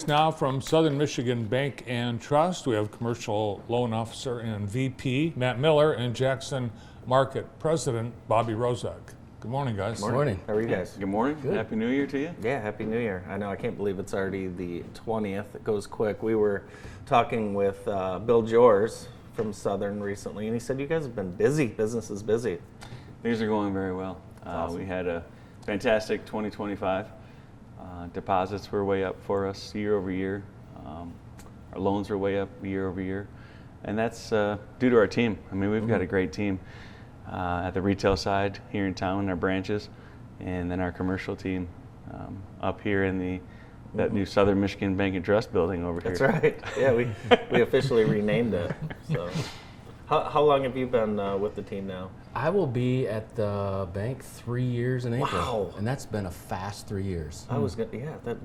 now from Southern Michigan Bank and Trust. We have Commercial Loan Officer and VP Matt Miller and Jackson Market President Bobby Wrozek. Good morning, guys. Good morning. How are you guys? Good morning. Good. Happy New Year to you. Yeah, Happy New Year. I know, I can't believe it's already the 20th. It goes quick. We were talking with Bill Jors from Southern recently, and he said you guys have been busy. Business is busy. Things are going very well. Awesome. We had a fantastic 2025. Deposits were way up for us year over year. Our loans are way up year over year. And that's due to our team. I mean, we've got a great team at the retail side here in town in our branches, and then our commercial team up here in that new Southern Michigan Bank and Trust building over here. That's right. Yeah, we officially renamed it. So, how long have you been with the team now? I will be at the bank 3 years in April. Wow. And that's been a fast 3 years. I was gonna,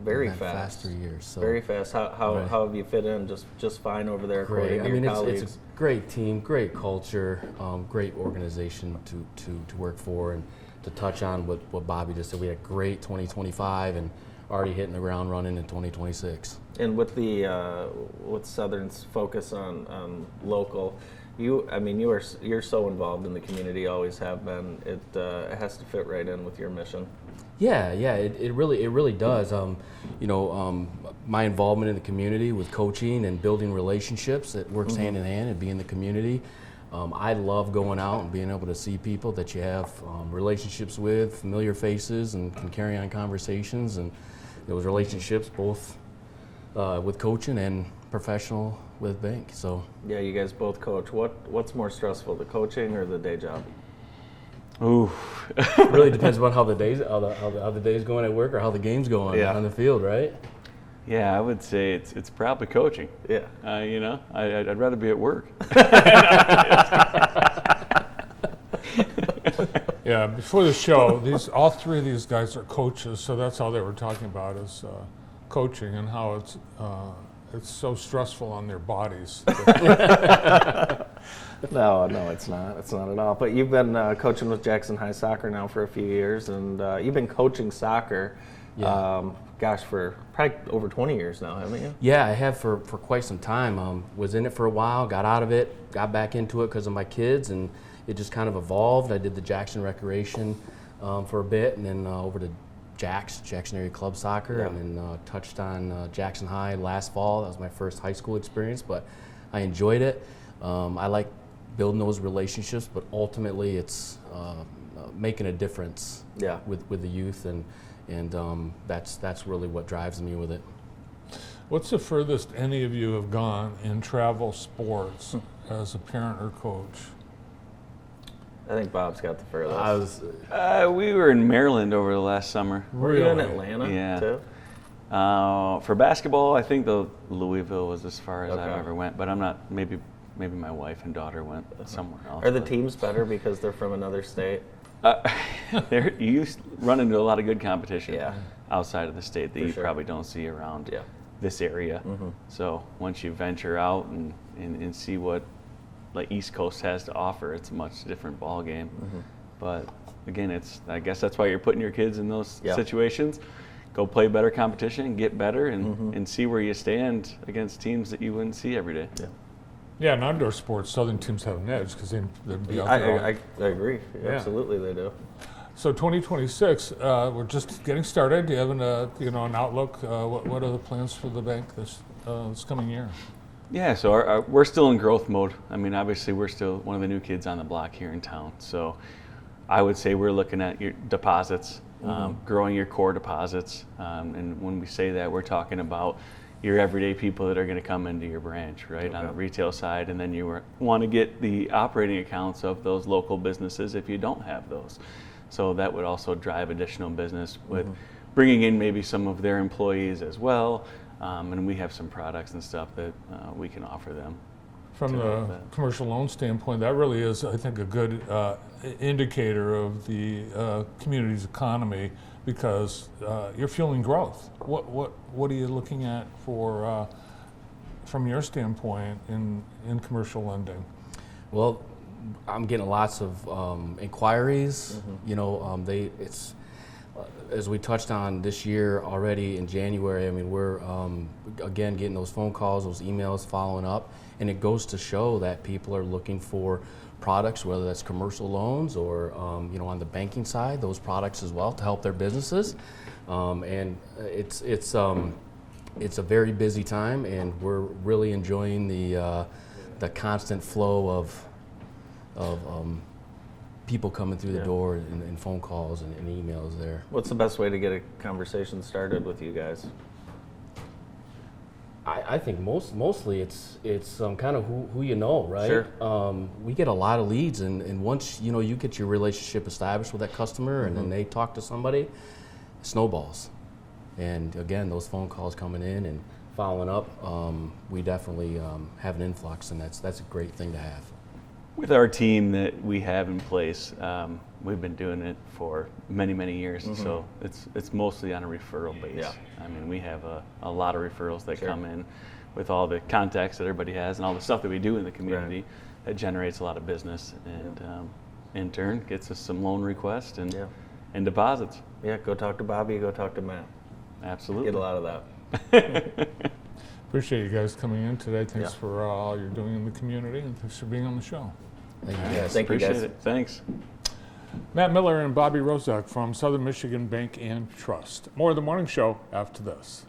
very Been fast. 3 years. So Very fast. How Right. have you fit in? Just fine over there, great. according I to mean, your it's colleagues. a great team, great culture, great organization to work for. And to touch on what Bobby just said, we had a great 2025 and already hitting the ground running in 2026. And with with Southern's focus on local, you're so involved in the community, always have been. It has to fit right in with your mission. Yeah, it really does. My involvement in the community with coaching and building relationships, it works hand in hand and being in the community. I love going out and being able to see people that you have relationships with, familiar faces, and can carry on conversations. And those relationships, both with coaching and professional with bank. So Yeah, you guys both coach. What's more stressful, the coaching or the day job? Ooh. it really depends on how the day's going at work or how the game's going Yeah. on the field, right? Yeah, I would say it's probably coaching. Yeah. I'd rather be at work. Yeah, before the show, all three of these guys are coaches, so that's all they were talking about is coaching and how it's so stressful on their bodies. No, it's not. It's not at all. But you've been coaching with Jackson High Soccer now for a few years, and you've been coaching soccer, for probably over 20 years now, haven't you? Yeah, I have for quite some time. Was in it for a while, got out of it, got back into it because of my kids, and it just kind of evolved. I did the Jackson Recreation for a bit, and then over to Jackson Area Club Soccer, Yeah. and then touched on Jackson High last fall. That was my first high school experience, but I enjoyed it. I like building those relationships, but ultimately it's making a difference Yeah. with the youth, and that's really what drives me with it. What's the furthest any of you have gone in travel sports as a parent or coach? I think Bob's got the furthest. We were in Maryland over the last summer. Were you in Really? Atlanta Yeah. too? For basketball, I think the Louisville was as far as Okay. I've ever went, but I'm not. Maybe my wife and daughter went somewhere else. Are the but- teams better because they're from another state? You run into a lot of good competition Yeah. outside of the state that For you sure. probably don't see around Yeah. this area. So once you venture out and see what the East Coast has to offer, it's a much different ball game. But again, I guess that's why you're putting your kids in those Yeah. situations. Go play better competition, get better, and see where you stand against teams that you wouldn't see every day. Yeah. Yeah, in outdoor sports, Southern teams have an edge because they'd be out there. I agree. Yeah. Absolutely, they do. So 2026, we're just getting started. Do you have an outlook? What are the plans for the bank this coming year? Yeah, so we're still in growth mode. I mean, obviously, we're still one of the new kids on the block here in town. So I would say we're looking at your deposits, growing your core deposits. And when we say that, we're talking about your everyday people that are going to come into your branch, right, on the retail side. And then you want to get the operating accounts of those local businesses if you don't have those. So that would also drive additional business with bringing in maybe some of their employees as well. And we have some products and stuff that we can offer them. From the commercial loan standpoint, that really is, I think, a good indicator of the community's economy because you're fueling growth. What are you looking at for, from your standpoint, in commercial lending? Well, I'm getting lots of inquiries. as we touched on this year already in January, I mean, we're again getting those phone calls, those emails, following up, and it goes to show that people are looking for products, whether that's commercial loans or on the banking side, those products as well to help their businesses. And it's a very busy time, and we're really enjoying the constant flow of people coming through the door and phone calls and emails there. What's the best way to get a conversation started with you guys? I think mostly it's kind of who you know, right? Sure. We get a lot of leads, and once you get your relationship established with that customer, and then they talk to somebody, it snowballs. And again, those phone calls coming in and following up, we definitely have an influx, and that's a great thing to have. With our team that we have in place, we've been doing it for many years, so it's mostly on a referral base. Yeah. I mean, we have a lot of referrals that Sure. come in with all the contacts that everybody has and all the stuff that we do in the community. Right. That generates a lot of business, and in turn gets us some loan requests and deposits. Yeah, go talk to Bobby, go talk to Matt. Absolutely. Get a lot of that. Appreciate you guys coming in today. Thanks Yeah. for all you're doing in the community, and thanks for being on the show. Thank you, guys. Thank you, Appreciate guys. it. Thanks. Matt Miller and Bobby Wrozek from Southern Michigan Bank and Trust. More of the morning show after this.